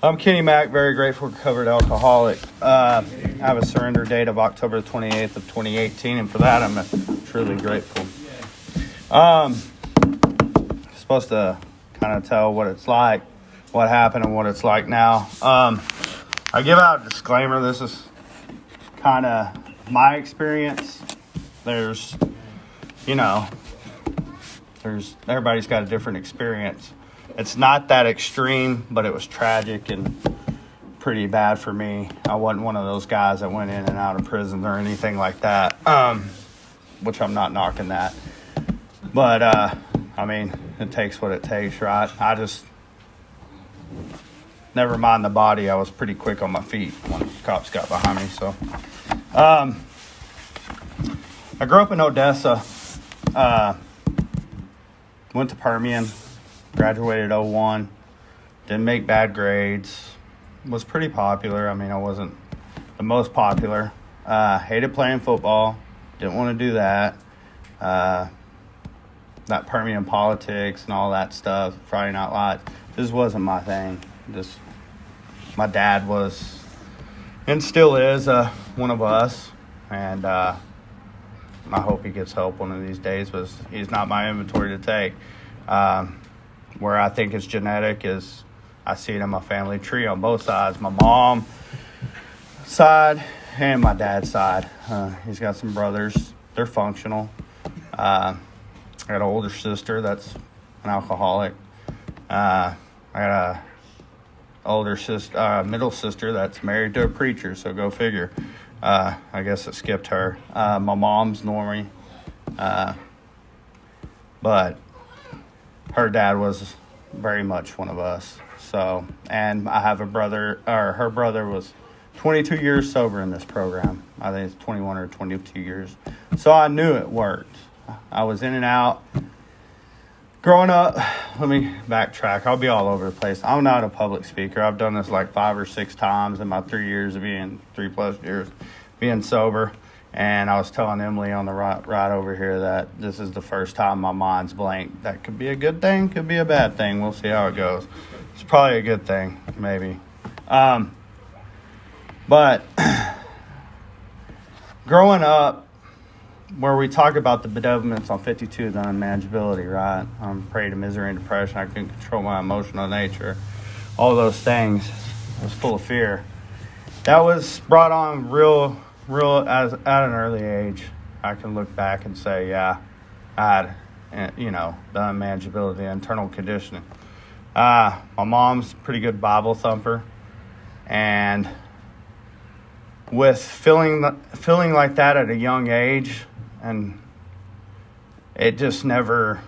I'm Kenny Mack, very grateful recovered alcoholic. I have a surrender date of October 28th of 2018, and for that I'm truly grateful. Supposed to kind of tell what it's like, what happened, and what it's like now. I give out a disclaimer. This is kind of my experience. Everybody's got a different experience. It's not that extreme, but it was tragic and pretty bad for me. I wasn't one of those guys that went in and out of prison or anything like that, which I'm not knocking that. But, it takes what it takes, right? I just, never mind the body, I was pretty quick on my feet when the cops got behind me. So, I grew up in Odessa, went to Permian, graduated 01, didn't make bad grades, was pretty popular. I wasn't the most popular. Hated playing football, didn't want to do that. That Permian politics and all that stuff, Friday Night Lights, this wasn't my thing. My dad was, and still is, one of us, and I hope he gets help one of these days, but he's not my inventory to take. Where I think it's genetic is I see it in my family tree on both sides, my mom side and my dad's side. He's got some brothers. They're functional. I got an older sister that's an alcoholic. I got a middle sister that's married to a preacher, so go figure. I guess it skipped her. My mom's normie. But her dad was very much one of us. So, and I have a brother, or her brother was 22 years sober in this program. I think it's 21 or 22 years. So I knew it worked. I was in and out. Growing up, let me backtrack. I'll be all over the place. I'm not a public speaker. I've done this like 5 or 6 times in my 3+ years being sober. And I was telling Emily on the ride over here that this is the first time my mind's blank. That could be a good thing, could be a bad thing. We'll see how it goes. It's probably a good thing, maybe. But growing up, where we talk about the bedevilments on 52, the unmanageability, right? I'm prey to misery and depression. I couldn't control my emotional nature. All those things. I was full of fear. That was brought on real at an early age. I can look back and say, yeah, I had, the unmanageability, internal conditioning. My mom's a pretty good Bible thumper, and with feeling like that at a young age, and it just never.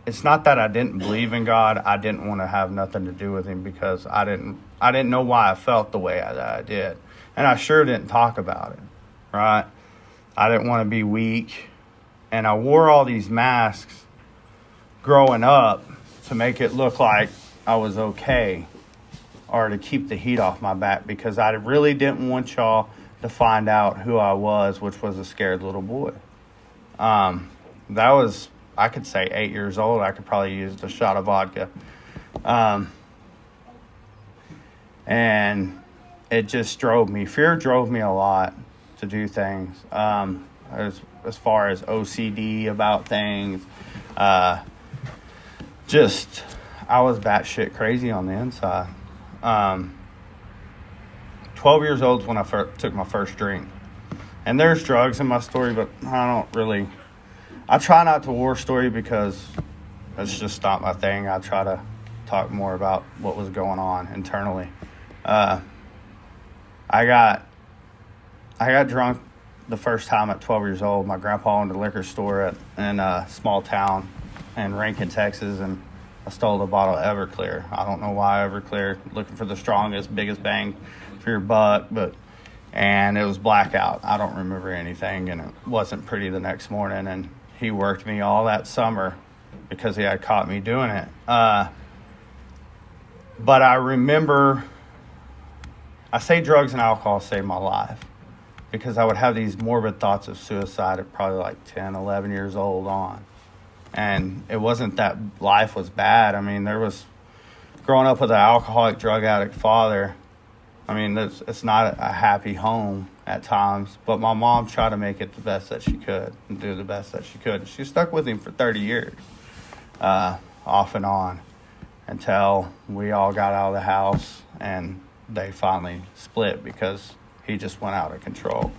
It's not that I didn't believe in God. I didn't want to have nothing to do with him because I didn't know why I felt the way that I did. And I sure didn't talk about it, right? I didn't want to be weak. And I wore all these masks growing up to make it look like I was okay or to keep the heat off my back because I really didn't want y'all to find out who I was, which was a scared little boy. That was, I could say 8 years old. I could probably use a shot of vodka. And it just fear drove me a lot to do things. As far as OCD about things, I was batshit crazy on the inside. 12 years old is when I took my first drink. And there's drugs in my story, but I try not to war story because it's just not my thing. I try to talk more about what was going on internally. I got drunk the first time at 12 years old. My grandpa owned a liquor store in a small town in Rankin, Texas, and I stole a bottle of Everclear. I don't know why Everclear, looking for the strongest, biggest bang for your buck, and it was blackout. I don't remember anything, and it wasn't pretty the next morning, and he worked me all that summer because he had caught me doing it. But I remember, I say drugs and alcohol saved my life because I would have these morbid thoughts of suicide at probably like 10, 11 years old on. And it wasn't that life was bad. I mean, there was growing up with an alcoholic, drug addict father, I mean, it's not a happy home at times, but my mom tried to make it the best that she could and do the best that she could. She stuck with him for 30 years, off and on, until we all got out of the house and they finally split because he just went out of control.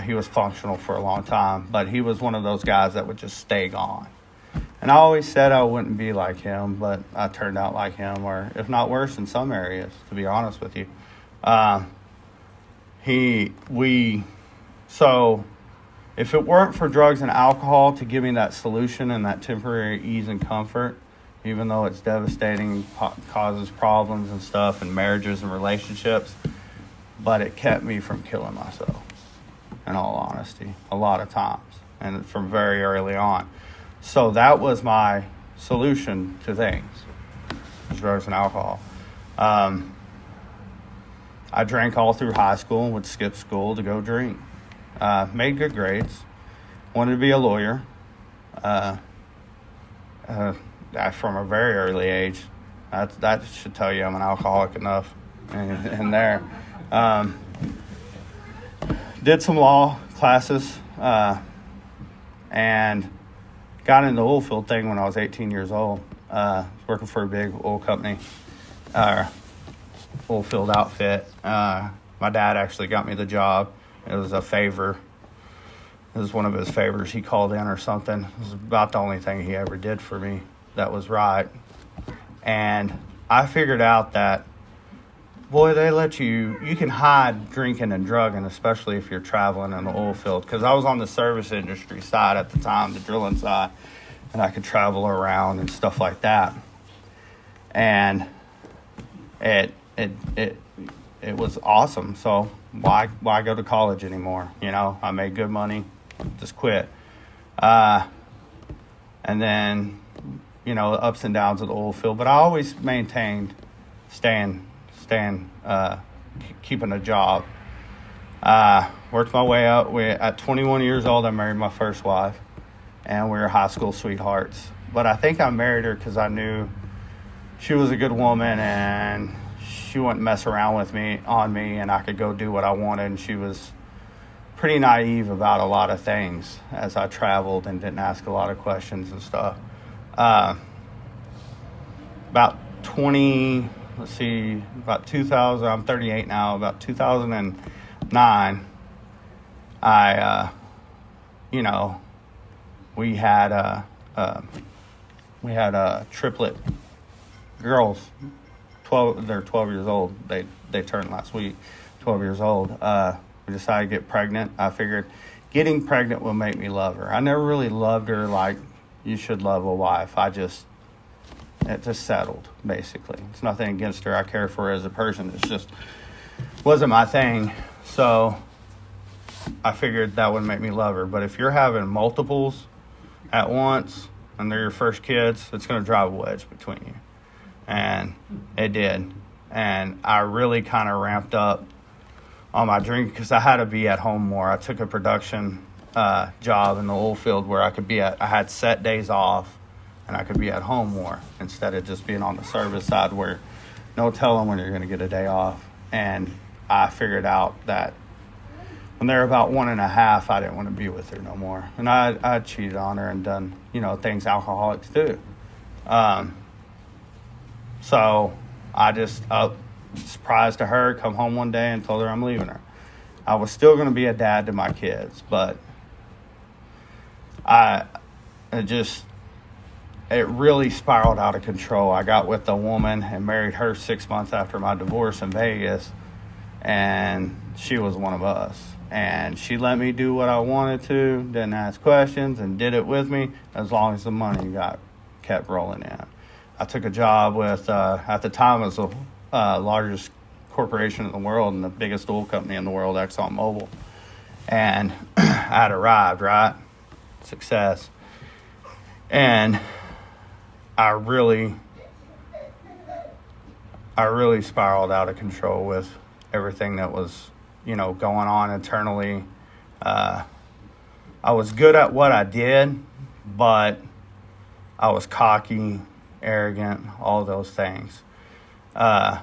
He was functional for a long time, but he was one of those guys that would just stay gone. And I always said I wouldn't be like him, but I turned out like him, or if not worse in some areas, to be honest with you. So if it weren't for drugs and alcohol to give me that solution and that temporary ease and comfort, even though it's devastating, causes problems and stuff in marriages and relationships, but it kept me from killing myself, in all honesty, a lot of times, and from very early on. So that was my solution to things, drugs and alcohol. I drank all through high school, would skip school to go drink. Made good grades, wanted to be a lawyer. From a very early age. That should tell you I'm an alcoholic enough in there. Did some law classes and got into the oil field thing when I was 18 years old. Working for a big oil company, oil field outfit. My dad actually got me the job. It was a favor. It was one of his favors. He called in or something. It was about the only thing he ever did for me that was right. And I figured out that, boy, they let you can hide drinking and drugging, especially if you're traveling in the oil field. Because I was on the service industry side at the time, the drilling side, and I could travel around and stuff like that. And it was awesome. So why go to college anymore? You know, I made good money, just quit. And then, you know, ups and downs of the oil field, but I always maintained keeping a job. Worked my way up. At 21 years old, I married my first wife, and we were high school sweethearts. But I think I married her because I knew she was a good woman, and she wouldn't mess around with me, and I could go do what I wanted. And she was pretty naive about a lot of things as I traveled and didn't ask a lot of questions and stuff. About 2000, I'm 38 now, about 2009, we had triplet girls, they're 12 years old, they turned last week, 12 years old. We decided to get pregnant. I figured getting pregnant will make me love her. I never really loved her like you should love a wife. It just settled, basically. It's nothing against her. I care for her as a person. It's just wasn't my thing. So I figured that would make me love her. But if you're having multiples at once and they're your first kids, it's going to drive a wedge between you. And it did. And I really kind of ramped up on my drink because I had to be at home more. I took a production job in the oil field where I had set days off and I could be at home more instead of just being on the service side where no telling when you're going to get a day off. And I figured out that when they were about 1.5, I didn't want to be with her no more. And I cheated on her and done, things alcoholics do. So I just surprised to her, come home one day and told her I'm leaving her. I was still going to be a dad to my kids, but it really spiraled out of control. I got with a woman and married her 6 months after my divorce in Vegas, and she was one of us. And she let me do what I wanted to, didn't ask questions, and did it with me as long as the money kept rolling in. I took a job with, at the time, it was the largest corporation in the world and the biggest oil company in the world, ExxonMobil. And I had arrived, right? Success. And I really spiraled out of control with everything that was, going on internally. I was good at what I did, but I was cocky, arrogant, all those things. As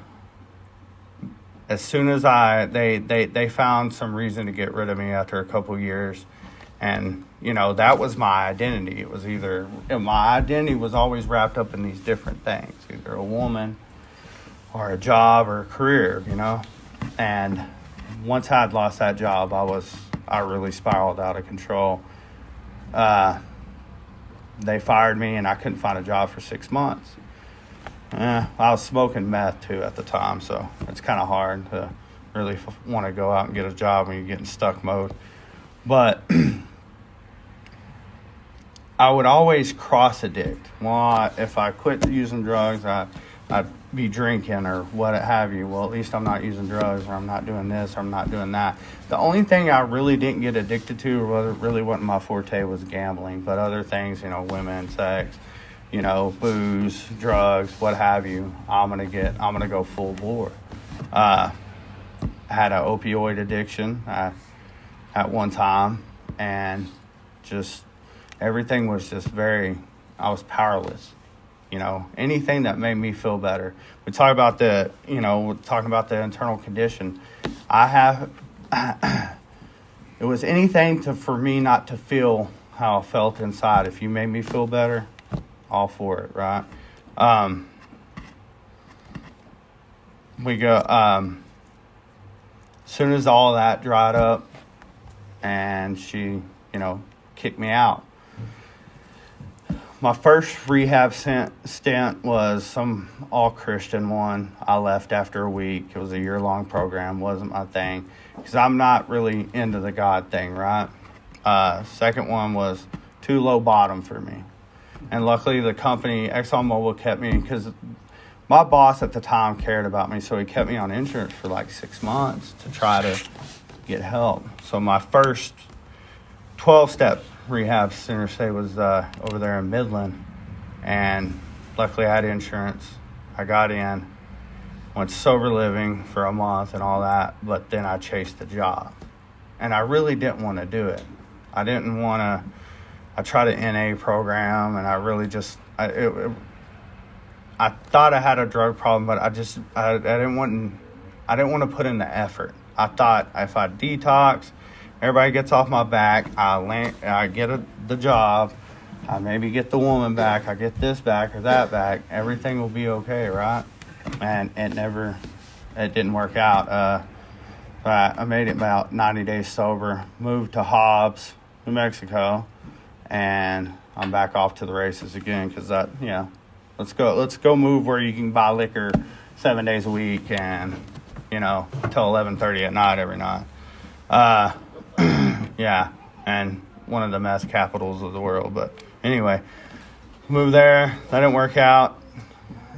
soon as they found some reason to get rid of me after a couple years, and that was my identity. It was my identity was always wrapped up in these different things, either a woman or a job or a career, And once I'd lost that job, I really spiraled out of control. They fired me, and I couldn't find a job for 6 months. I was smoking meth too at the time, so it's kind of hard to really want to go out and get a job when you're getting stuck mode. But I would always cross addict. Well, if I quit using drugs, I'd be drinking or what have you. Well, at least I'm not using drugs, or I'm not doing this, or I'm not doing that. The only thing I really didn't get addicted to, or whether it really wasn't my forte, was gambling. But other things, women, sex, booze, drugs, what have you, I'm gonna go full bore. I had an opioid addiction at one time, and just everything was just I was powerless. Anything that made me feel better. We talk about we're talking about the internal condition. It was anything for me not to feel how I felt inside. If you made me feel better, all for it, right? As soon as all that dried up, and she, kicked me out. My first rehab stint was some all-Christian one. I left after a week. It was a year-long program. Wasn't my thing, because I'm not really into the God thing, right? Second one was too low bottom for me. And luckily the company, ExxonMobil, kept me, because my boss at the time cared about me, so he kept me on insurance for like 6 months to try to get help. So my first 12-step rehab center stay was over there in Midland, and luckily I had insurance. I got in, went sober living for a month and all that, but then I chased a job, and I really didn't want to do it. I tried an NA program, and I really just I thought I had a drug problem, but I didn't want to put in the effort. I thought if I detox, everybody gets off my back, I get the job, I maybe get the woman back, I get this back or that back, everything will be okay, right? And it didn't work out. I made it about 90 days sober, moved to Hobbs, New Mexico, and I'm back off to the races again, because let's go move where you can buy liquor 7 days a week and, till 11:30 at night every night. And one of the meth capitals of the world. But anyway, moved there. That didn't work out.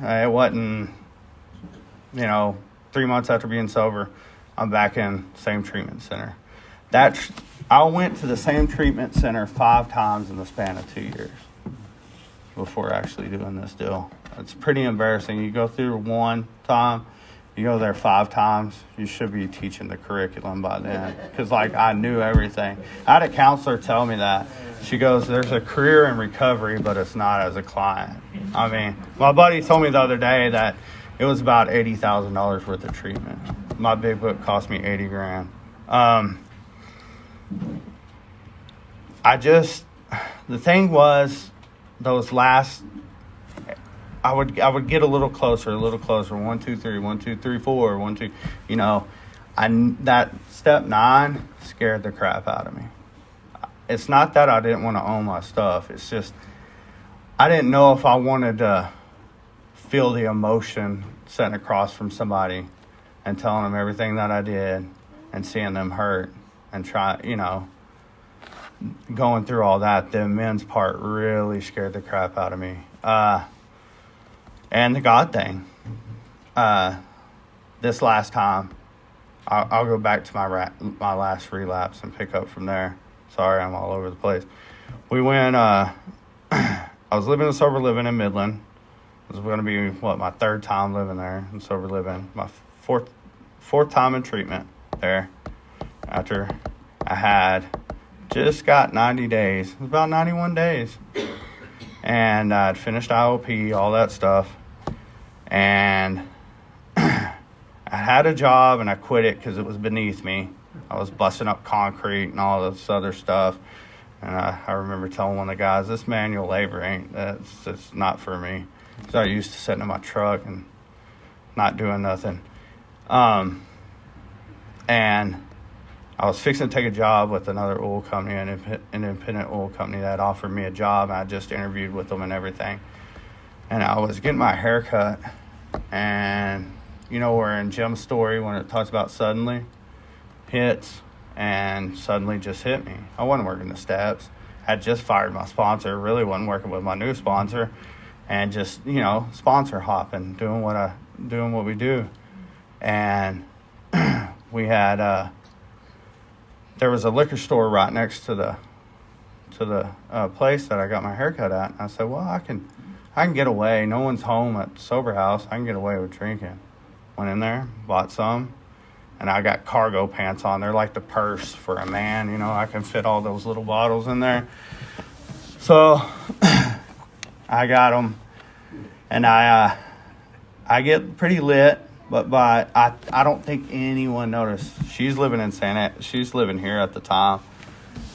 It wasn't, 3 months after being sober, I'm back in same treatment center. I went to the same treatment center 5 times in the span of 2 years before actually doing this deal. It's pretty embarrassing. You go through one time, you go there 5 times, you should be teaching the curriculum by then. Because, I knew everything. I had a counselor tell me that. She goes, there's a career in recovery, but it's not as a client. I mean, my buddy told me the other day that it was about $80,000 worth of treatment. My big book cost me $80,000. The thing was, those last, I would get a little closer, 1, 2, 3, 1, 2, 3, 4, 1, 2, that step 9 scared the crap out of me. It's not that I didn't want to own my stuff. It's just, I didn't know if I wanted to feel the emotion sitting across from somebody and telling them everything that I did and seeing them hurt and going through all that. The men's part really scared the crap out of me. And the God thing. This last time, I'll go back to my last relapse and pick up from there. Sorry, I'm all over the place. We went, I was living in sober living in Midland. It was going to be, my 3rd time living there in sober living. My fourth time in treatment there, after I had just got 90 days. It was about 91 days. And I'd finished IOP, all that stuff. And had a job and I quit it because it was beneath me. I was busting up concrete and all this other stuff. And I remember telling one of the guys, this manual labor it's not for me. So I used to sitting in my truck and not doing nothing. And I was fixing to take a job with another oil company, an independent oil company that offered me a job. And I just interviewed with them and everything. And I was getting my hair cut. And you know where in Jim's story when it talks about suddenly hits, and suddenly just hit me. I wasn't working the steps. I had just fired my sponsor. Really wasn't working with my new sponsor. And just, sponsor hopping, doing what we do. And we had there was a liquor store right next to the place that I got my hair cut at. And I said, well, I can get away. No one's home at the sober house. I can get away with drinking. Went in there, bought some, and I got cargo pants on. They're like the purse for a man. I can fit all those little bottles in there. So I got them, and I get pretty lit, but I don't think anyone noticed. She's living here at the time,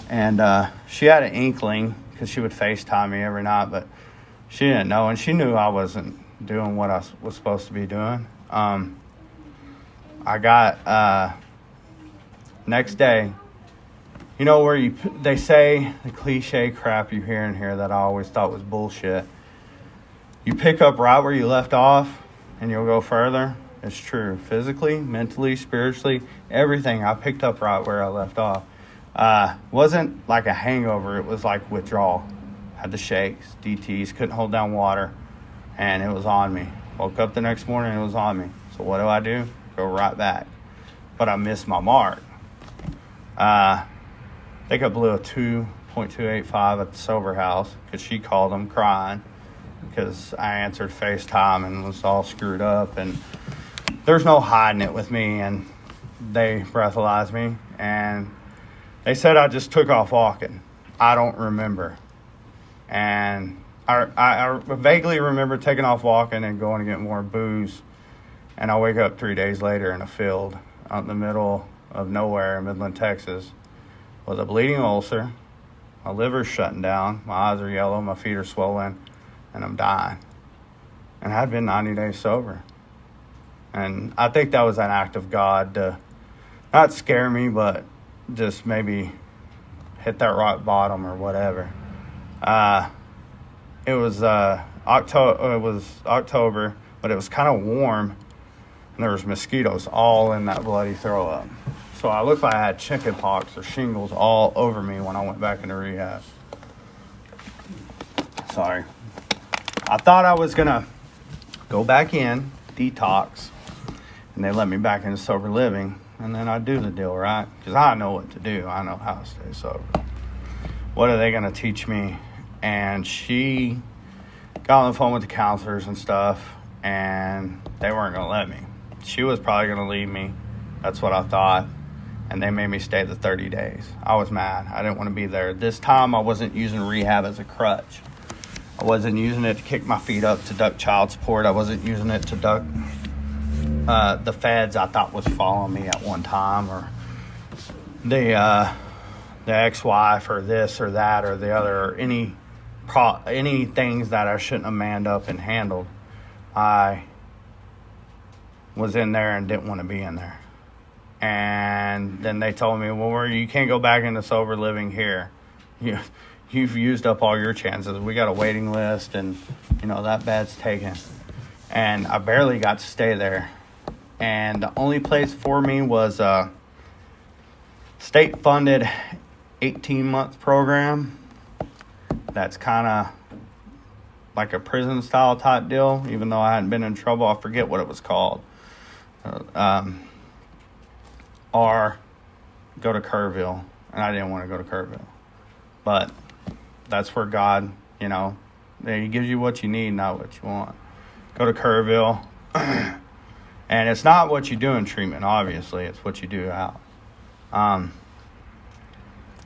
and she had an inkling because she would FaceTime me every night, but she didn't know, and she knew I wasn't doing what I was supposed to be doing. I got next day, where they say the cliche crap you hear in here that I always thought was bullshit. You pick up right where you left off and you'll go further. It's true. Physically, mentally, spiritually, everything. I picked up right where I left off. Wasn't like a hangover. It was like withdrawal. Had the shakes, DTs, couldn't hold down water, and it was on me. Woke up the next morning and it was on me. So what do? Go right back. But I missed my mark. I think I blew a 2.285 at the sober house because she called them crying because I answered FaceTime and was all screwed up. And there's no hiding it with me. And they breathalyzed me. And they said I just took off walking. I don't remember. And I vaguely remember taking off walking and going to get more booze. And I wake up 3 days later in a field out in the middle of nowhere in Midland, Texas, with a bleeding ulcer. My liver's shutting down. My eyes are yellow. My feet are swollen. And I'm dying. And I had been 90 days sober. And I think that was an act of God to not scare me, but just maybe hit that rock bottom or whatever. It was October, but it was kind of warm. And there was mosquitoes all in that bloody throw up. So I looked like I had chicken pox or shingles all over me when I went back into rehab. Sorry. I thought I was going to go back in, detox, and they let me back into sober living. And then I do the deal, right? Because I know what to do. I know how to stay sober. What are they going to teach me? And she got on the phone with the counselors and stuff, and they weren't going to let me. She was probably going to leave me. That's what I thought. And they made me stay the 30 days. I was mad. I didn't want to be there. This time I wasn't using rehab as a crutch. I wasn't using it to kick my feet up to duck child support. I wasn't using it to duck the feds I thought was following me at one time, or the ex-wife, or this or that or the other, or any things that I shouldn't have manned up and handled. I was in there and didn't want to be in there. And then they told me, well, you can't go back into sober living here. You've used up all your chances. We got a waiting list, and that bed's taken. And I barely got to stay there. And the only place for me was a state-funded 18-month program that's kind of like a prison-style type deal, even though I hadn't been in trouble. I forget what it was called. Or go to Kerrville. And I didn't want to go to Kerrville. But that's where God, He gives you what you need, not what you want. Go to Kerrville. And it's not what you do in treatment, obviously. It's what you do out.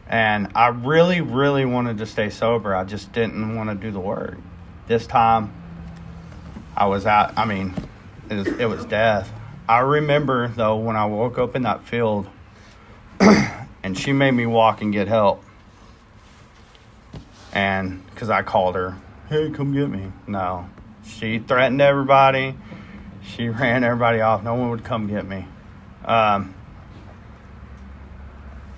And I really, really wanted to stay sober. I just didn't want to do the work. This time, I was out. I mean, it was death. I remember, though, when I woke up in that field and she made me walk and get help. And because I called her, hey, come get me. No, she threatened everybody. She ran everybody off. No one would come get me. I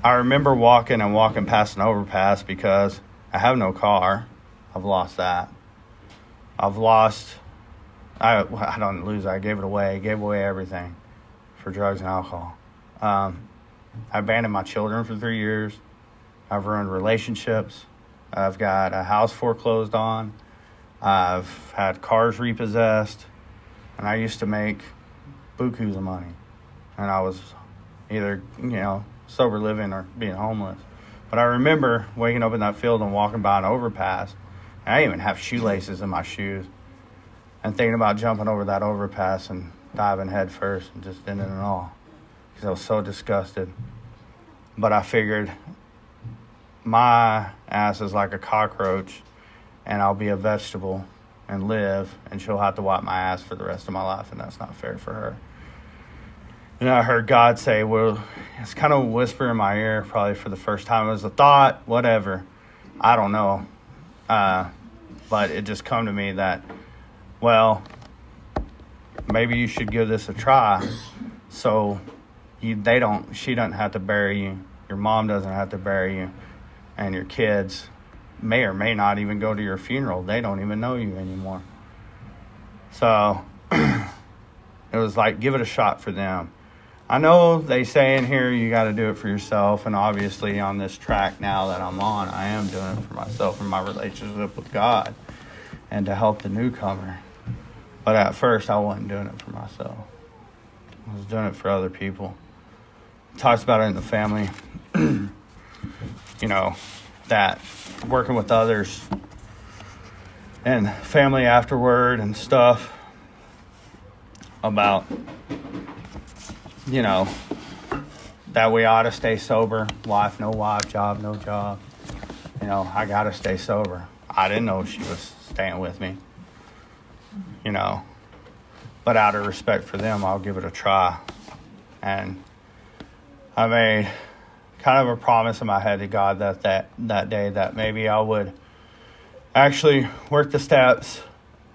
remember walking past an overpass because I have no car. I've lost that. I don't lose it. I gave it away. I gave away everything for drugs and alcohol. I abandoned my children for 3 years. I've ruined relationships. I've got a house foreclosed on. I've had cars repossessed. And I used to make bukus of money. And I was either, sober living or being homeless. But I remember waking up in that field and walking by an overpass. And I didn't even have shoelaces in my shoes. And thinking about jumping over that overpass and diving head first and just ending it all. Because I was so disgusted. But I figured my ass is like a cockroach and I'll be a vegetable and live, and she'll have to wipe my ass for the rest of my life, and that's not fair for her. And I heard God say, well, it's kind of a whisper in my ear, probably for the first time. It was a thought, whatever. I don't know. But it just come to me that, well, maybe you should give this a try so she doesn't have to bury you. Your mom doesn't have to bury you. And your kids may or may not even go to your funeral. They don't even know you anymore. So it was like, give it a shot for them. I know they say in here you got to do it for yourself, and obviously on this track now that I'm on, I am doing it for myself and my relationship with God and to help the newcomer. But at first I wasn't doing it for myself. I was doing it for other people. It talks about it in the family, that working with others and family afterward and stuff about, that we ought to stay sober. Wife, no wife. Job, no job. I got to stay sober. I didn't know she was staying with me, but out of respect for them, I'll give it a try. And I made kind of a promise in my head to God that day that maybe I would actually work the steps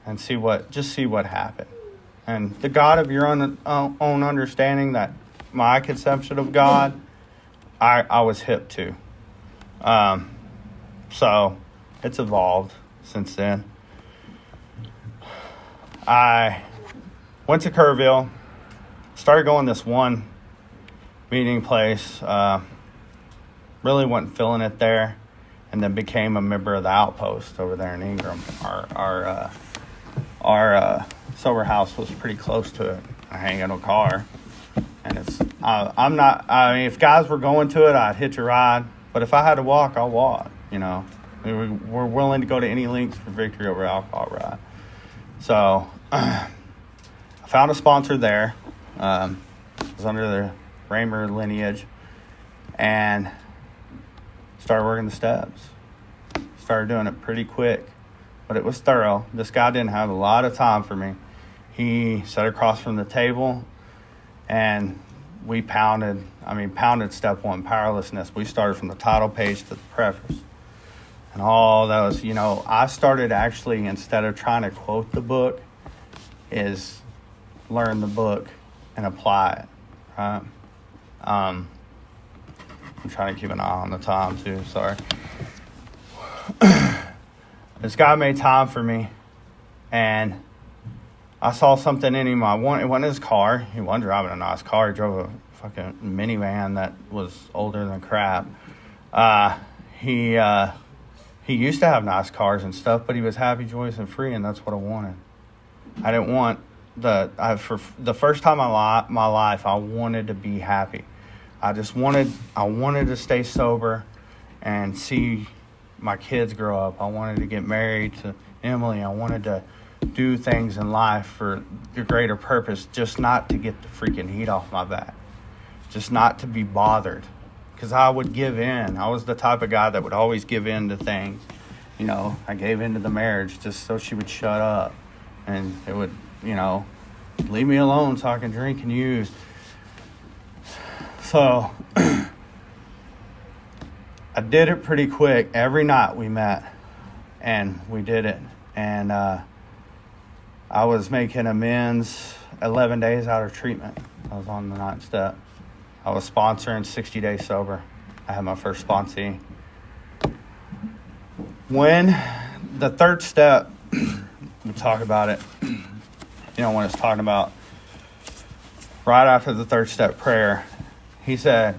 and see what happened. And the God of your own understanding, that my conception of God, I was hip to. So it's evolved since then. I went to Kerrville, started going this one meeting place, really wasn't feeling it there, and then became a member of the Outpost over there in Ingram. Our sober house was pretty close to it. I ain't got no car, and if guys were going to it, I'd hitch a ride, but if I had to walk, I'll walk. We're willing to go to any lengths for victory over alcohol ride. So I found a sponsor there. It was under the Raymer lineage, and started working the steps. Started doing it pretty quick, but it was thorough. This guy didn't have a lot of time for me. He sat across from the table, and we pounded step one, powerlessness. We started from the title page to the preface. And all those, I started actually, instead of trying to quote the book, is learn the book and apply it, right? I'm trying to keep an eye on the time too, sorry. This guy made time for me, and I saw something in him. It wasn't his car. He wasn't driving a nice car. He drove a fucking minivan that was older than crap. He used to have nice cars and stuff, but he was happy, joyous, and free, and that's what I wanted. I didn't want for the first time in my life, I wanted to be happy. I wanted to stay sober and see my kids grow up. I wanted to get married to Emily. I wanted to do things in life for the greater purpose, just not to get the freaking heat off my back, just not to be bothered, because I would give in. I was the type of guy that would always give in to things. I gave in to the marriage just so she would shut up, and it would, leave me alone so I can drink and use. So I did it pretty quick. Every night we met and we did it. And I was making amends 11 days out of treatment. I was on the 9th step. I was sponsoring 60 days sober. I had my first sponsee. When the 3rd step, we talk about it, when it's talking about right after the 3rd step prayer, he said,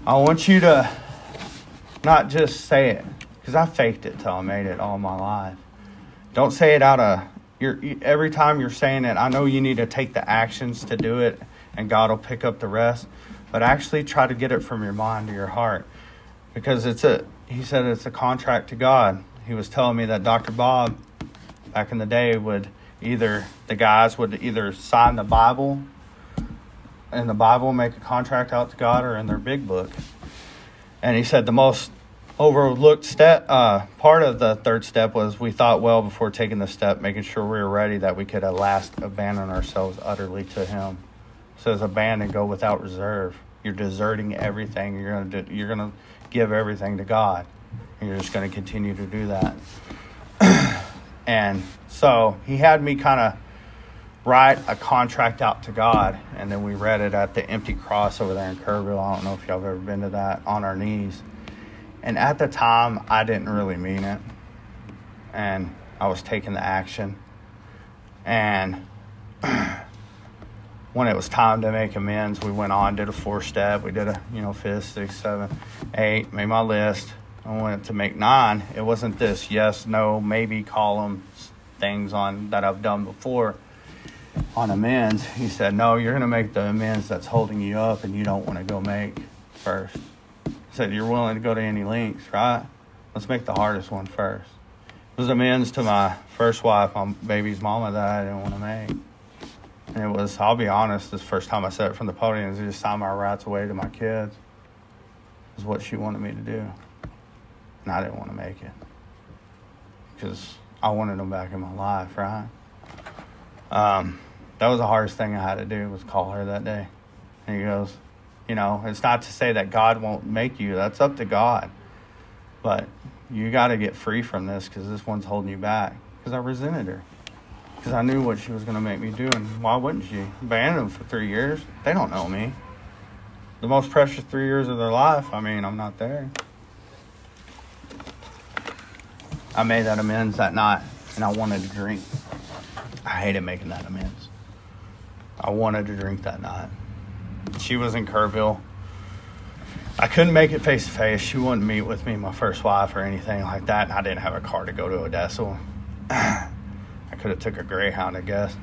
I want you to not just say it, because I faked it till I made it all my life. Don't say it out of every time you're saying it. I know you need to take the actions to do it, and God will pick up the rest. But actually try to get it from your mind to your heart, because he said it's a contract to God. He was telling me that Dr. Bob back in the day the guys would either sign the Bible, and the Bible make a contract out to God, or in their big book. And he said the most overlooked step, part of the 3rd step was we thought well before taking the step, making sure we were ready that we could at last abandon ourselves utterly to Him. It says abandon, go without reserve. You're deserting everything. You're gonna give everything to God, and you're just gonna continue to do that. And so he had me kind of write a contract out to God, and then we read it at the Empty Cross over there in Kerrville. I don't know if y'all have ever been to that, on our knees. And at the time, I didn't really mean it, and I was taking the action. And when it was time to make amends, we went on, did a 4-step. We did a 5th, 6th, 7th, 8, made my list. I went to make 9. It wasn't this yes, no, maybe column things on that I've done before on amends. He said, no, you're going to make the amends that's holding you up and you don't want to go make first. He said, you're willing to go to any lengths, right? Let's make the hardest one first. It was amends to my first wife, my baby's mama, that I didn't want to make. And it was, I'll be honest, this first time I said it from the podium, is just sign my rights away to my kids. Is what she wanted me to do. And I didn't want to make it, because I wanted them back in my life, right? That was the hardest thing I had to do, was call her that day. And he goes, it's not to say that God won't make you. That's up to God. But you got to get free from this, because this one's holding you back. Because I resented her. Because I knew what she was going to make me do. And why wouldn't she? Abandon them for 3 years. They don't know me. The most precious 3 years of their life, I'm not there. I made that amends that night, and I wanted to drink. I hated making that amends. I wanted to drink that night. She was in Kerrville. I couldn't make it face to face. She wouldn't meet with me, my first wife, or anything like that. And I didn't have a car to go to Odessa. I could have took a Greyhound, I guess.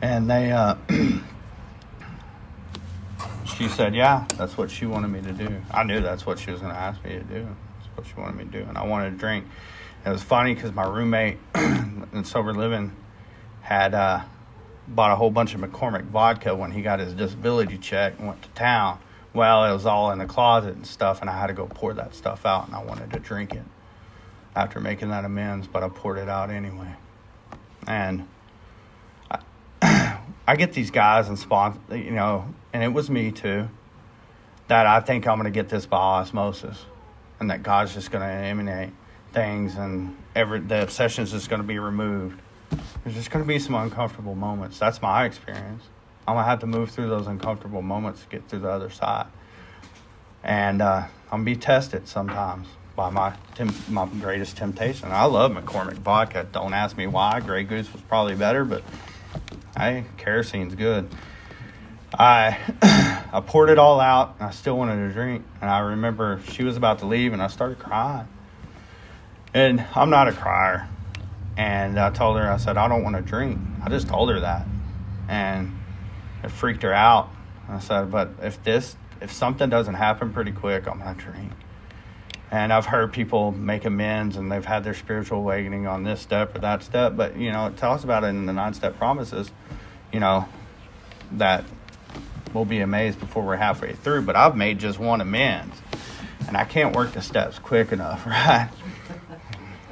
And they, she said, yeah, that's what she wanted me to do. I knew that's what she was going to ask me to do. That's what she wanted me to do. And I wanted to drink. It was funny because my roommate in Sober Living had bought a whole bunch of McCormick vodka when he got his disability check and went to town. Well, it was all in the closet and stuff, and I had to go pour that stuff out, and I wanted to drink it after making that amends, but I poured it out anyway. And I get these guys and and it was me too, that I think I'm going to get this by osmosis, and that God's just going to emanate things, and the obsession is just going to be removed. There's just going to be some uncomfortable moments. That's my experience. I'm going to have to move through those uncomfortable moments to get through the other side. And I'm going to be tested sometimes by my greatest temptation. I love McCormick vodka. Don't ask me why. Grey Goose was probably better, but hey, kerosene's good. I poured it all out, and I still wanted to drink. And I remember she was about to leave, and I started crying. And I'm not a crier. And I told her, I said, I don't want to drink. I just told her that. And it freaked her out. I said, but if something doesn't happen pretty quick, I'm going to drink. And I've heard people make amends, and they've had their spiritual awakening on this step or that step. But, it talks about it in the 9-step promises, that we'll be amazed before we're halfway through. But I've made just one amends. And I can't work the steps quick enough, right?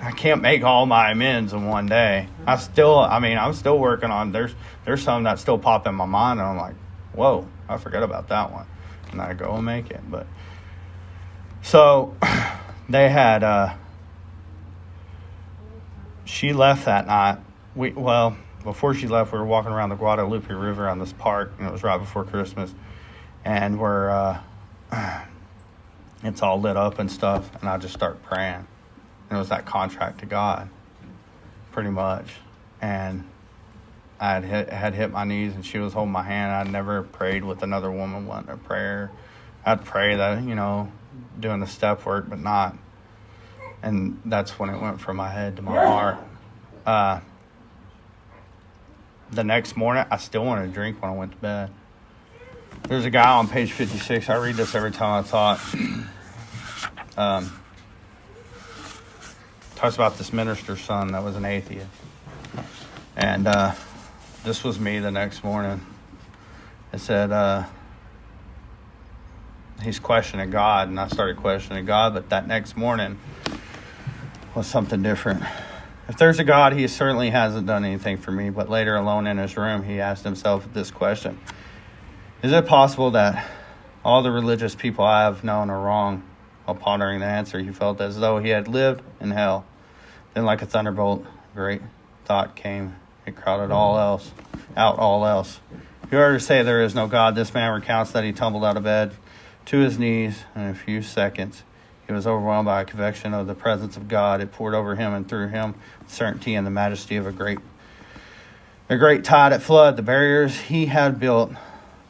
I can't make all my amends in one day. I'm still working on, there's there's some that still pop in my mind, and I'm like, whoa, I forgot about that one. And I go and make it. But so they had, she left that night. Before she left, we were walking around the Guadalupe River on this park, and it was right before Christmas. And it's all lit up and stuff, and I just start praying. And it was that contract to God, pretty much. And I had hit my knees, and she was holding my hand. I'd never prayed with another woman wanting a prayer. I'd pray that, doing the step work, but not. And that's when it went from my head to my heart. The next morning, I still wanted to drink when I went to bed. There's a guy on page 56. I read this every time I talk. Talks about this minister's son that was an atheist. And this was me the next morning. It said, he's questioning God, and I started questioning God, but that next morning was something different. If there's a God, he certainly hasn't done anything for me, but later alone in his room, he asked himself this question. Is it possible that all the religious people I have known are wrong? While pondering the answer, he felt as though he had lived in hell. Then like a thunderbolt, a great thought came. It crowded all else. If you were to say there is no God, this man recounts that he tumbled out of bed to his knees in a few seconds. He was overwhelmed by a conviction of the presence of God. It poured over him and through him certainty and the majesty of a great tide at flood. The barriers he had built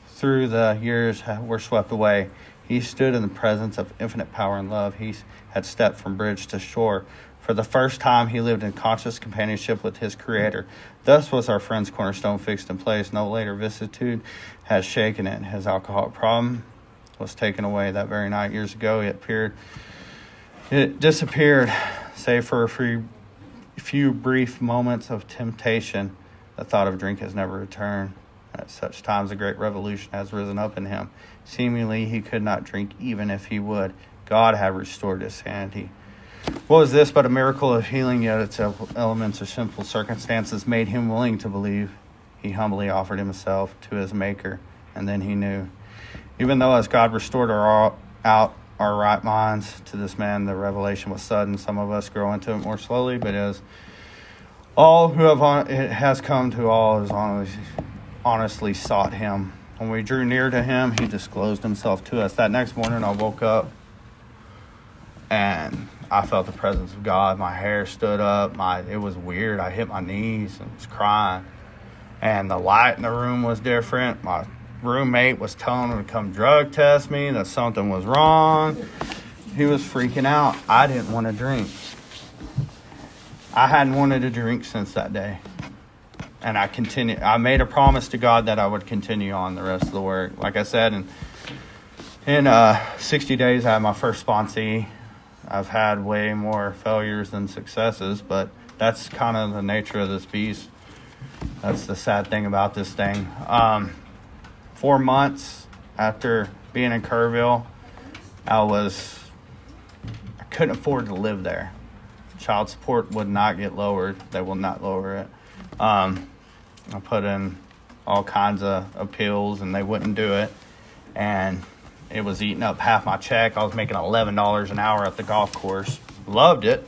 through the years were swept away. He stood in the presence of infinite power and love. He had stepped from bridge to shore. For the first time, he lived in conscious companionship with his Creator. Thus was our friend's cornerstone fixed in place. No later vicissitude has shaken it. His alcoholic problem was taken away that very night years ago. It disappeared, save for a few brief moments of temptation. The thought of drink has never returned. At such times, a great revolution has risen up in him. Seemingly, he could not drink even if he would. God had restored his sanity. What was this but a miracle of healing? Yet its elements or simple circumstances made him willing to believe. He humbly offered himself to his Maker, and then he knew. Even though as God restored our right minds to this man, the revelation was sudden. Some of us grow into it more slowly, but as all who it has come to all is honestly sought him. When we drew near to him, he disclosed himself to us. That next morning, I woke up and I felt the presence of God. My hair stood up. It was weird. I hit my knees and was crying. And the light in the room was different. My roommate was telling him to come drug test me, that something was wrong. He was freaking out. I didn't want to drink. I hadn't wanted to drink since that day. And I made a promise to God that I would continue on the rest of the work. Like I said, in 60 days, I had my first sponsee. I've had way more failures than successes, but that's kind of the nature of this beast. That's the sad thing about this thing. 4 months after being in Kerrville, I couldn't afford to live there. Child support would not get lowered. They will not lower it. I put in all kinds of appeals, and they wouldn't do it. And it was eating up half my check. I was making $11 an hour at the golf course. Loved it.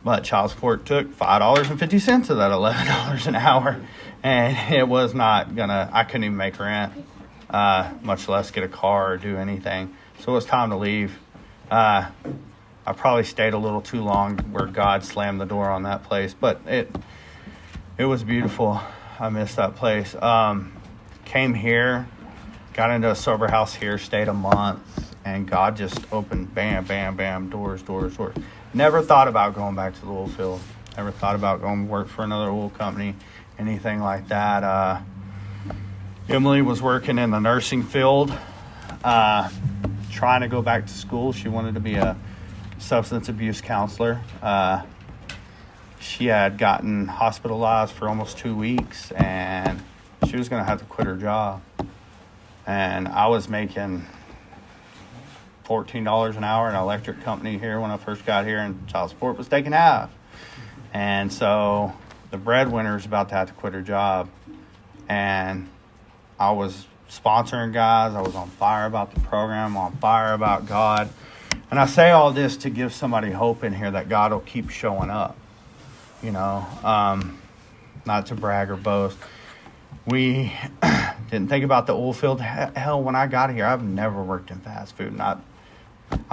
But child support took $5.50 of that $11 an hour. And it was not I couldn't even make rent, much less get a car or do anything. So it was time to leave. I probably stayed a little too long where God slammed the door on that place. But it was beautiful. I missed that place. Came here, got into a sober house here, stayed a month, and God just opened, bam, bam, bam, doors. Never thought about going back to the oil field. Never thought about going to work for another oil company, anything like that. Emily was working in the nursing field, trying to go back to school. She wanted to be a substance abuse counselor. She had gotten hospitalized for almost 2 weeks, and she was going to have to quit her job. And I was making $14 an hour in an electric company here when I first got here, and child support was taken half. And so the breadwinner is about to have to quit her job. and I was sponsoring guys. I was on fire about the program, on fire about God. And I say all this to give somebody hope in here that God will keep showing up. Not to brag or boast. We didn't think about the oil field. Hell, when I got here, I've never worked in fast food. I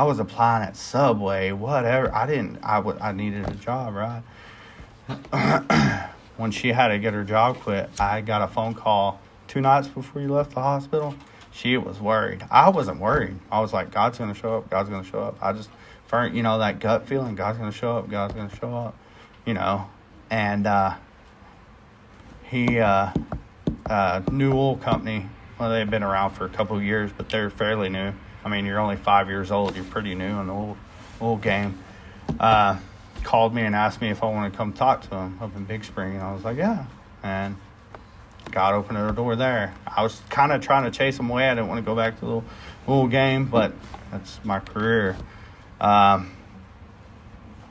was applying at Subway, whatever. I needed a job, right? When she had to get her job quit, I got a phone call 2 nights before you left the hospital. She was worried. I wasn't worried. I was like, God's going to show up. God's going to show up. I just, that gut feeling, God's going to show up. God's going to show up, And he, new oil company, well, they've been around for a couple of years, but they're fairly new. I mean, you're only 5 years old. You're pretty new in the oil game. Called me and asked me if I wanted to come talk to him up in Big Spring. And I was like, yeah. And God opened the door there. I was kind of trying to chase him away. I didn't want to go back to the oil game, but that's my career.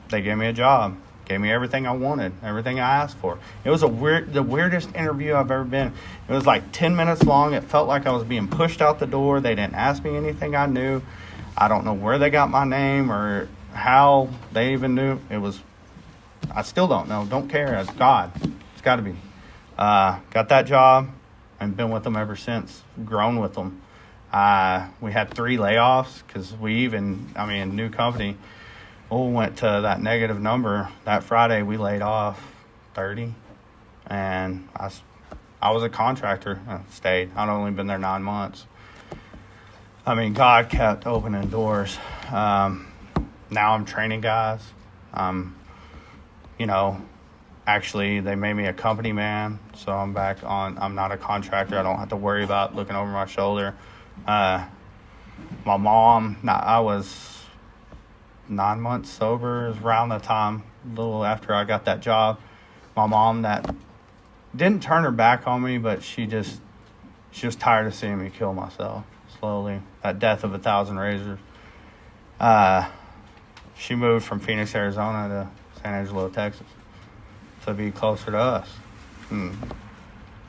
They gave me a job. Gave me everything I wanted, everything I asked for. It was the weirdest interview I've ever been. It was like 10 minutes long. It felt like I was being pushed out the door. They didn't ask me anything I knew. I don't know where they got my name or how they even knew. I still don't know. Don't care. It's God. It's got to be. Got that job and been with them ever since. Grown with them. We had 3 layoffs because new company. Went to that negative number. That Friday we laid off 30, and I was a contractor. I stayed. I'd only been there 9 months. God kept opening doors. Now I'm training guys. Actually they made me a company man, so I'm not a contractor. I don't have to worry about looking over my shoulder. My mom, I was 9 months sober, is around the time, a little after I got that job. My mom that didn't turn her back on me, but she was tired of seeing me kill myself slowly. That death of 1,000 razors. She moved from Phoenix, Arizona to San Angelo, Texas to be closer to us. And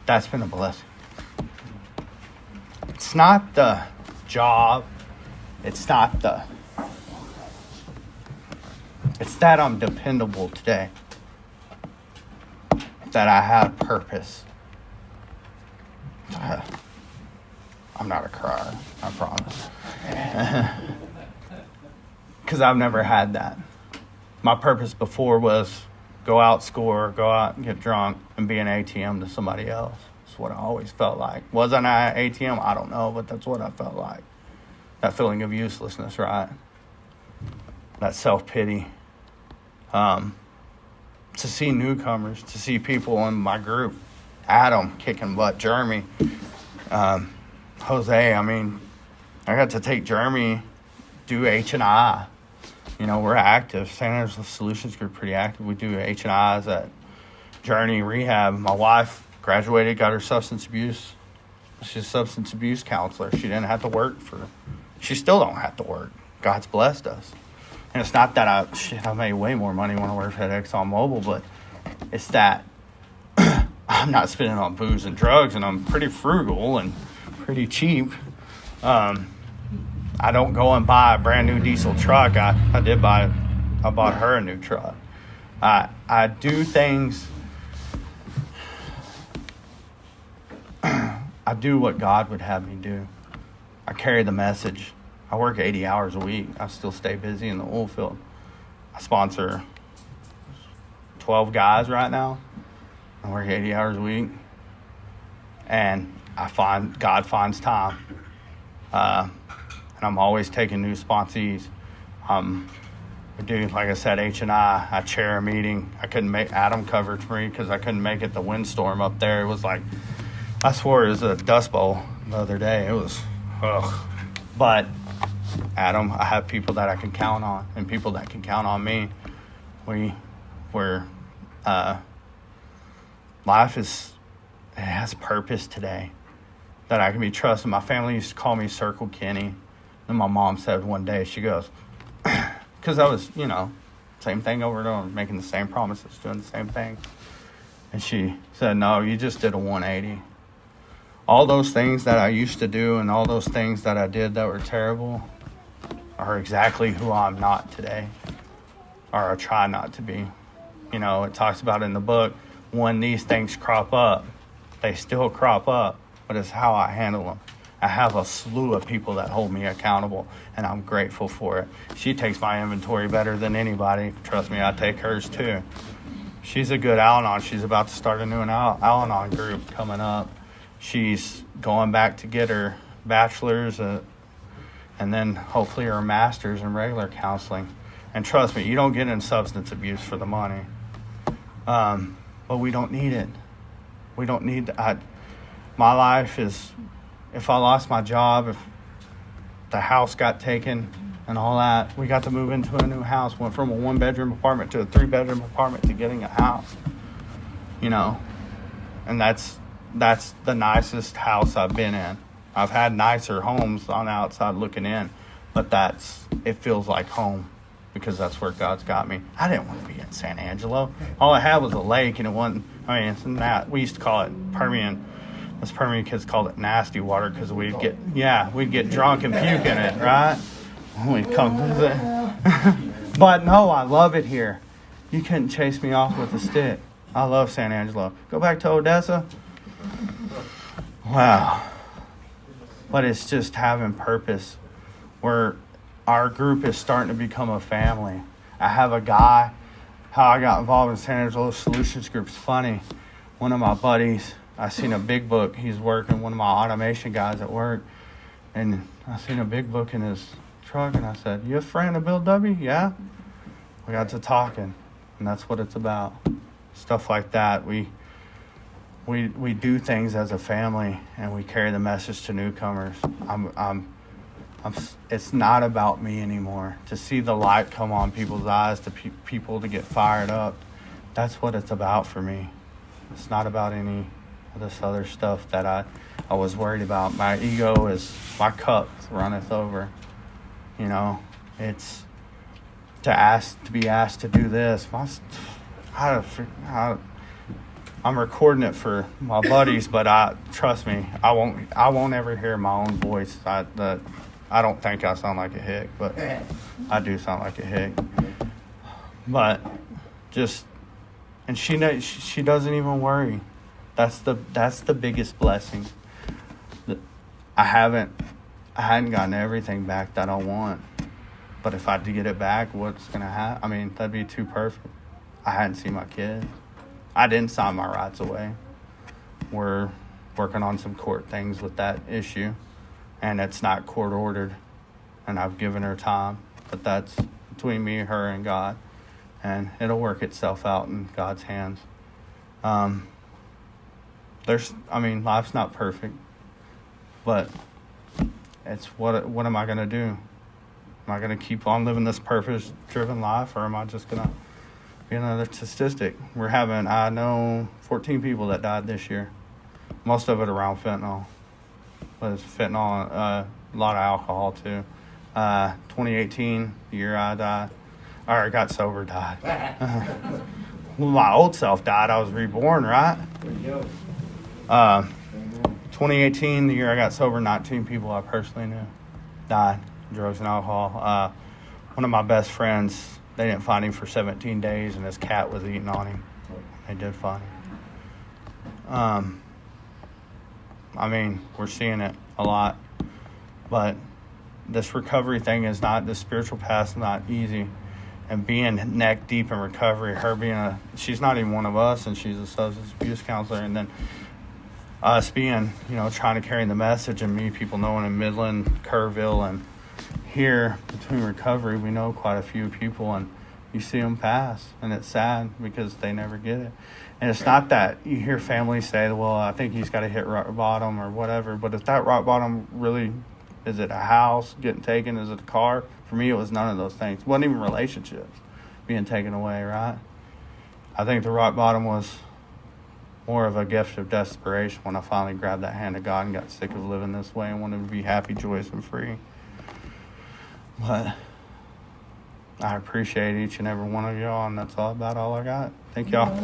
that's been a blessing. It's not the job. It's that I'm dependable today. That I have purpose. I'm not a crier, I promise. Because I've never had that. My purpose before was go out, score, go out and get drunk, and be an ATM to somebody else. That's what I always felt like. Wasn't I an ATM? I don't know, but that's what I felt like. That feeling of uselessness, right? That self-pity. To see newcomers, to see people in my group, Adam kicking butt, Jeremy, Jose. I got to take Jeremy do H&I. We're active. San Angelo Solutions Group pretty active. We do H&Is at Journey Rehab. My wife graduated, got her substance abuse. She's a substance abuse counselor. She didn't have to work she still don't have to work. God's blessed us. And it's not that I made way more money when I worked at ExxonMobil, but it's that I'm not spending on booze and drugs, and I'm pretty frugal and pretty cheap. I don't go and buy a brand new diesel truck. I bought her a new truck. I do things. I do what God would have me do. I carry the message. I work 80 hours a week. I still stay busy in the oil field. I sponsor 12 guys right now. I work 80 hours a week. And God finds time. And I'm always taking new sponsees. We do, like I said, H&I. I chair a meeting. I couldn't make Adam covered for me because I couldn't make it the windstorm up there. It was like, I swore it was a dust bowl the other day. It was, ugh. But Adam, I have people that I can count on and people that can count on me. Life has purpose today that I can be trusted. My family used to call me Circle Kenny. And my mom said one day, she goes, because I was, same thing over and over, making the same promises, doing the same thing. And she said, no, you just did a 180. all those things that I used to do and all those things that I did that were terrible are exactly who I'm not today, or I try not to be. You know, it talks about in the book, when these things crop up, they still crop up, but it's how I handle them. I have a slew of people that hold me accountable, and I'm grateful for it. She takes my inventory better than anybody. Trust me, I take hers too. She's a good Al-Anon. She's about to start a new Al-Anon group coming up. She's going back to get her bachelor's and then hopefully her master's in regular counseling. And trust me, you don't get in substance abuse for the money. But we don't need it. We don't need that. My life is, if I lost my job, if the house got taken and all that, we got to move into a new house. Went from a 1-bedroom apartment to a 3-bedroom apartment to getting a house. You know, and that's the nicest house I've been in. I've had nicer homes on the outside looking in, but it feels like home because that's where God's got me. I didn't want to be in San Angelo. All I had was a lake, and it wasn't, I mean, it's not, we used to call it Permian. Us Permian kids called it nasty water because we'd get drunk and puke in it, right? We'd come visit. But no, I love it here. You couldn't chase me off with a stick. I love San Angelo. Go back to Odessa. Wow. But it's just having purpose where our group is starting to become a family. I have a guy, how I got involved in San Angelo Solutions Group's funny. One of my buddies, I seen a big book. He's working, one of my automation guys at work. And I seen a big book in his truck, and I said, "You a friend of Bill W?" "Yeah." We got to talking, and that's what it's about. Stuff like that. We do things as a family, and we carry the message to newcomers. It's not about me anymore. To see the light come on people's eyes, to people to get fired up, that's what it's about for me. It's not about any of this other stuff that I was worried about. My ego is, my cup runneth over. You know, it's to be asked to do this. I'm recording it for my buddies, but trust me, I won't ever hear my own voice. I don't think I sound like a hick, but I do sound like a hick. But and she doesn't even worry. That's the biggest blessing. I hadn't gotten everything back that I want, but if I did get it back, what's gonna happen? I mean, that'd be too perfect. I hadn't seen my kids. I didn't sign my rights away. We're working on some court things with that issue, and it's not court ordered, and I've given her time, but that's between me, her, and God, and it'll work itself out in God's hands. Life's not perfect, but it's what am I going to do? Am I going to keep on living this purpose-driven life, or am I just going to be another statistic? I know 14 people that died this year. Most of it around fentanyl. But it's fentanyl, a lot of alcohol too. 2018, the year I died, or got sober, died. Well, my old self died. I was reborn, right? 2018, the year I got sober, 19 people I personally knew died, drugs and alcohol. One of my best friends, they didn't find him for 17 days, and his cat was eating on him. They did find him. We're seeing it a lot, but this recovery thing is not, the spiritual path is not easy. And being neck deep in recovery, her she's not even one of us, and she's a substance abuse counselor, and then us being, trying to carry the message, and me, people knowing in Midland, Kerrville, and here between recovery, we know quite a few people, and you see them pass, and it's sad because they never get it. And it's not that you hear families say, well, I think he's got to hit rock bottom or whatever, but if that rock bottom really, is it a house getting taken? Is it a car? For me, it was none of those things. It wasn't even relationships being taken away, right? I think the rock bottom was more of a gift of desperation when I finally grabbed that hand of God and got sick of living this way and wanted to be happy, joyous, and free. But I appreciate each and every one of y'all, and that's all I got. Thank y'all.